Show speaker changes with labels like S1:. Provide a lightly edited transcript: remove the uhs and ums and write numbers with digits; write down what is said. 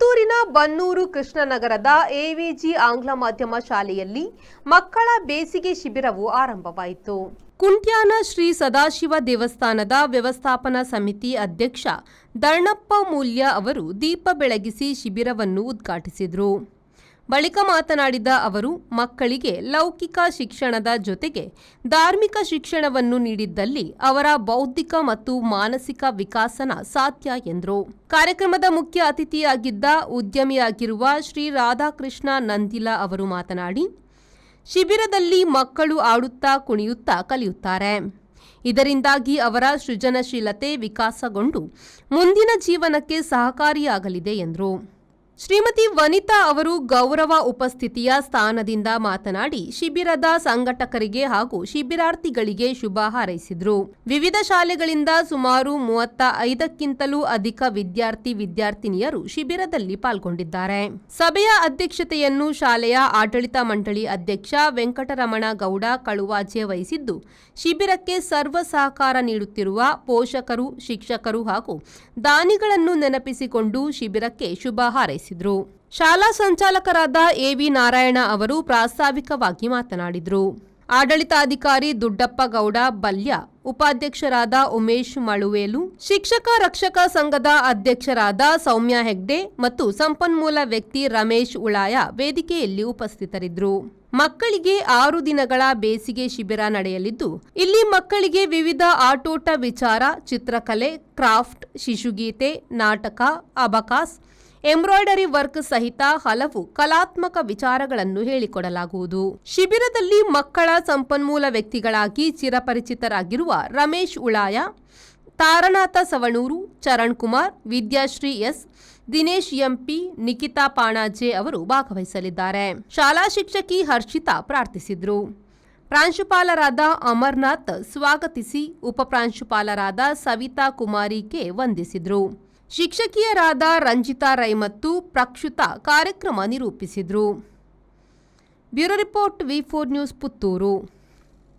S1: ಪುತ್ತೂರಿನ ಬನ್ನೂರು ಕೃಷ್ಣನಗರದ ಎವಿಜಿ ಆಂಗ್ಲ ಮಾಧ್ಯಮ ಶಾಲೆಯಲ್ಲಿ ಮಕ್ಕಳ ಬೇಸಿಗೆ ಶಿಬಿರವು ಆರಂಭವಾಯಿತು. ಕುಂಟ್ಯಾನ ಶ್ರೀ ಸದಾಶಿವ ದೇವಸ್ಥಾನದ ವ್ಯವಸ್ಥಾಪನಾ ಸಮಿತಿ ಅಧ್ಯಕ್ಷ ಧರ್ಣಪ್ಪ ಮೂಲ್ಯ ಅವರು ದೀಪ ಬೆಳಗಿಸಿ ಶಿಬಿರವನ್ನು ಉದ್ಘಾಟಿಸಿದರು. ಬಳಿಕ ಮಾತನಾಡಿದ ಅವರು, ಮಕ್ಕಳಿಗೆ ಲೌಕಿಕ ಶಿಕ್ಷಣದ ಜೊತೆಗೆ ಧಾರ್ಮಿಕ ಶಿಕ್ಷಣವನ್ನು ನೀಡಿದ್ದಲ್ಲಿ ಅವರ ಬೌದ್ಧಿಕ ಮತ್ತು ಮಾನಸಿಕ ವಿಕಾಸನ ಸಾಧ್ಯ ಎಂದರು. ಕಾರ್ಯಕ್ರಮದ ಮುಖ್ಯ ಅತಿಥಿಯಾಗಿದ್ದ ಉದ್ಯಮಿಯಾಗಿರುವ ಶ್ರೀ ರಾಧಾಕೃಷ್ಣ ನಂದಿಲ ಅವರು ಮಾತನಾಡಿ, ಶಿಬಿರದಲ್ಲಿ ಮಕ್ಕಳು ಆಡುತ್ತಾ ಕುಣಿಯುತ್ತಾ ಕಲಿಯುತ್ತಾರೆ. ಇದರಿಂದಾಗಿ ಅವರ ಸೃಜನಶೀಲತೆ ವಿಕಾಸಗೊಂಡು ಮುಂದಿನ ಜೀವನಕ್ಕೆ ಸಹಕಾರಿಯಾಗಲಿದೆ ಎಂದರು. ಶ್ರೀಮತಿ ವನಿತಾ ಅವರು ಗೌರವ ಉಪಸ್ಥಿತಿಯ ಸ್ಥಾನದಿಂದ ಮಾತನಾಡಿ ಶಿಬಿರದ ಸಂಘಟಕರಿಗೆ ಹಾಗೂ ಶಿಬಿರಾರ್ಥಿಗಳಿಗೆ ಶುಭ ಹಾರೈಸಿದರು. ವಿವಿಧ ಶಾಲೆಗಳಿಂದ ಸುಮಾರು 35ಕ್ಕಿಂತಲೂ ಅಧಿಕ ವಿದ್ಯಾರ್ಥಿನಿಯರು ಶಿಬಿರದಲ್ಲಿ ಪಾಲ್ಗೊಂಡಿದ್ದಾರೆ. ಸಭೆಯ ಅಧ್ಯಕ್ಷತೆಯನ್ನು ಶಾಲೆಯ ಆಡಳಿತ ಮಂಡಳಿ ಅಧ್ಯಕ್ಷ ವೆಂಕಟರಮಣ ಗೌಡ ಕಳುವಾಜೆ ವಹಿಸಿದ್ದು, ಶಿಬಿರಕ್ಕೆ ಸರ್ವ ಸಹಕಾರ ನೀಡುತ್ತಿರುವ ಪೋಷಕರು, ಶಿಕ್ಷಕರು ಹಾಗೂ ದಾನಿಗಳನ್ನು ನೆನಪಿಸಿಕೊಂಡು ಶಿಬಿರಕ್ಕೆ ಶುಭ ಹಾರೈಸಿದರು. ಶಾಲಾ ಸಂಚಾಲಕರಾದ ಎವಿ ನಾರಾಯಣ ಅವರು ಪ್ರಾಸ್ತಾವಿಕವಾಗಿ ಮಾತನಾಡಿದರು. ಆಡಳಿತಾಧಿಕಾರಿ ದುಡ್ಡಪ್ಪ ಗೌಡ ಬಲ್ಯ, ಉಪಾಧ್ಯಕ್ಷರಾದ ಉಮೇಶ್ ಮಳುವೇಲು, ಶಿಕ್ಷಕ ರಕ್ಷಕ ಸಂಘದ ಅಧ್ಯಕ್ಷರಾದ ಸೌಮ್ಯ ಹೆಗ್ಡೆ ಮತ್ತು ಸಂಪನ್ಮೂಲ ವ್ಯಕ್ತಿ ರಮೇಶ್ ಉಳಾಯ ವೇದಿಕೆಯಲ್ಲಿ ಉಪಸ್ಥಿತರಿದ್ದರು. ಮಕ್ಕಳಿಗೆ 6 ದಿನಗಳ ಬೇಸಿಗೆ ಶಿಬಿರ ನಡೆಯಲಿದ್ದು, ಇಲ್ಲಿ ಮಕ್ಕಳಿಗೆ ವಿವಿಧ ಆಟೋಟ ವಿಚಾರ, ಚಿತ್ರಕಲೆ, ಕ್ರಾಫ್ಟ್, ಶಿಶುಗೀತೆ, ನಾಟಕ, ಅಬಕಾಸ್, ಎಂಬ್ರಾಯ್ಡರಿ ವರ್ಕ್ ಸಹಿತ ಹಲವು ಕಲಾತ್ಮಕ ವಿಚಾರಗಳನ್ನು ಹೇಳಿಕೊಡಲಾಗುವುದು. ಶಿಬಿರದಲ್ಲಿ ಮಕ್ಕಳ ಸಂಪನ್ಮೂಲ ವ್ಯಕ್ತಿಗಳಾಗಿ ಚಿರಪರಿಚಿತರಾಗಿರುವ ರಮೇಶ್ ಉಳಾಯ, ತಾರನಾಥ ಸವಣೂರು, ಚರಣ್ ಕುಮಾರ್, ವಿದ್ಯಾಶ್ರೀ ಎಸ್, ದಿನೇಶ್ ಎಂಪಿ, ನಿಖಿತಾ ಪಾಣಾಜೆ ಅವರು ಭಾಗವಹಿಸಲಿದ್ದಾರೆ. ಶಾಲಾ ಶಿಕ್ಷಕಿ ಹರ್ಷಿತಾ ಪ್ರಾರ್ಥಿಸಿದರು. ಪ್ರಾಂಶುಪಾಲರಾದ ಅಮರ್ನಾಥ್ ಸ್ವಾಗತಿಸಿ, ಉಪಪ್ರಾಂಶುಪಾಲರಾದ ಸವಿತಾ ಕುಮಾರಿ ಕೆ ವಂದಿಸಿದರು. ಶಿಕ್ಷಕಿಯರಾದ ರಂಜಿತಾ ರೈ ಮತ್ತು ಪ್ರಕ್ಷುತಾ ಕಾರ್ಯಕ್ರಮ ನಿರೂಪಿಸಿದರು. ಬ್ಯೂರೋ ರಿಪೋರ್ಟ್, ವಿ4 ನ್ಯೂಸ್, ಪುತ್ತೂರು.